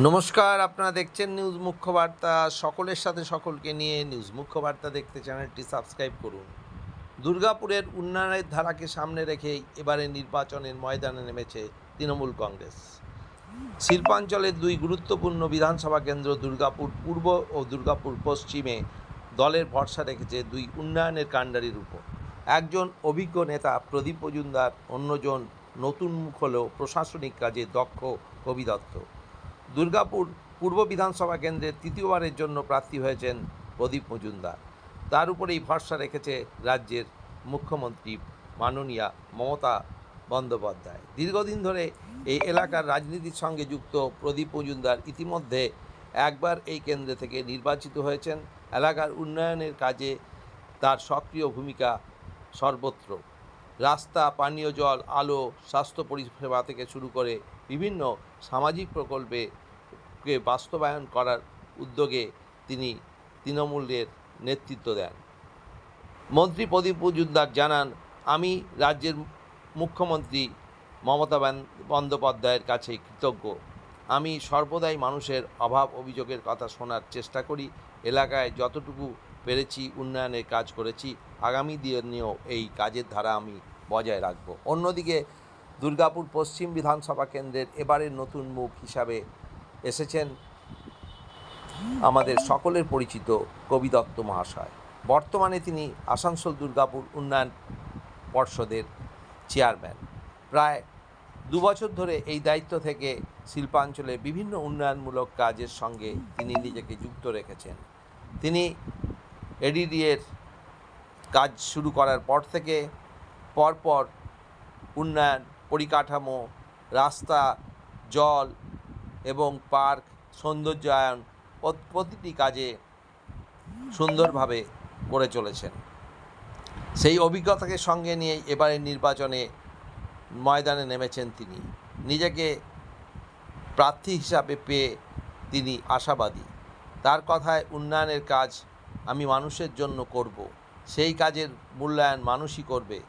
নমস্কার, আপনারা দেখছেন নিউজ মুখ্য বার্তা। সকলের সাথে সকলকে নিয়ে নিউজ মুখ্য বার্তা দেখতে চ্যানেলটি সাবস্ক্রাইব করুন। দুর্গাপুরের উন্নয়নের ধারাকে সামনে রেখেই এবারে নির্বাচনের ময়দানে নেমেছে তৃণমূল কংগ্রেস। শিল্পাঞ্চলের দুই গুরুত্বপূর্ণ বিধানসভা কেন্দ্র দুর্গাপুর পূর্ব ও দুর্গাপুর পশ্চিমে দলের ভরসা রেখেছে দুই উন্নয়নের কাণ্ডারির উপর। একজন অভিজ্ঞ নেতা প্রদীপ মজুমদার, অন্যজন নতুন মুখ হলেও প্রশাসনিক কাজে দক্ষ কবি দত্ত। দুর্গাপুর পূর্ব বিধানসভা কেন্দ্রের তৃতীয়বারের জন্য প্রার্থী হয়েছেন প্রদীপ মজুমদার। তার উপরেই ভরসা রেখেছে রাজ্যের মুখ্যমন্ত্রী মাননীয়া মমতা বন্দ্যোপাধ্যায়। দীর্ঘদিন ধরে এই এলাকার রাজনীতির সঙ্গে যুক্ত প্রদীপ মজুমদার ইতিমধ্যে একবার এই কেন্দ্র থেকে নির্বাচিত হয়েছেন। এলাকার উন্নয়নের কাজে তার সক্রিয় ভূমিকা সর্বত্র। রাস্তা, পানীয় জল, আলো, স্বাস্থ্য পরিষেবা থেকে শুরু করে বিভিন্ন সামাজিক প্রকল্পে বাস্তবায়ন করার উদ্যোগে তিনি তৃণমূলের নেতৃত্ব দেন। মন্ত্রী প্রদীপ মজুমদার জানান, আমি রাজ্যের মুখ্যমন্ত্রী মমতা বন্দ্যোপাধ্যায়ের কাছে কৃতজ্ঞ। আমি সর্বদাই মানুষের অভাব অভিযোগের কথা শোনার চেষ্টা করি। এলাকায় যতটুকু পেরেছি উন্নয়নের কাজ করেছি। আগামী দিনেও এই কাজের ধারা আমি বজায় রাখব। অন্যদিকে দুর্গাপুর পশ্চিম বিধানসভা কেন্দ্রের এবারের নতুন মুখ হিসাবে এসেছেন আমাদের সকলের পরিচিত কবি দত্ত মহাশয়। বর্তমানে তিনি আসানসোল দুর্গাপুর উন্নয়ন পর্ষদের চেয়ারম্যান। প্রায় 2 বছর ধরে এই দায়িত্ব থেকে শিল্পাঞ্চলে বিভিন্ন উন্নয়নমূলক কাজের সঙ্গে তিনি নিজেকে যুক্ত রেখেছেন। তিনি এডিডিএর কাজ শুরু করার পর থেকে পরপর উন্নয়ন, পরিকাঠামো, রাস্তা, জল এবং পার্ক, সৌন্দর্যায়ন প্রতিটি কাজে সুন্দরভাবে করে চলেছেন। সেই অভিজ্ঞতাকে সঙ্গে নিয়ে এবারে নির্বাচনে ময়দানে নেমেছেন তিনি। নিজেকে প্রার্থী হিসাবে পেয়ে তিনি আশাবাদী। তার কথায়, উন্নয়নের কাজ আমি মানুষের জন্য করব, সেই কাজের মূল্যায়ন মানুষই করবে।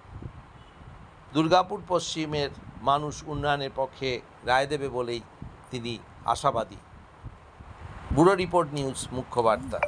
দুর্গাপুর পশ্চিমের মানুষ উন্নয়নের পক্ষে রায় দেবে বলেই তিনি আশাবাদী। ব্যুরো রিপোর্ট, নিউজ মুখ্য বার্তা।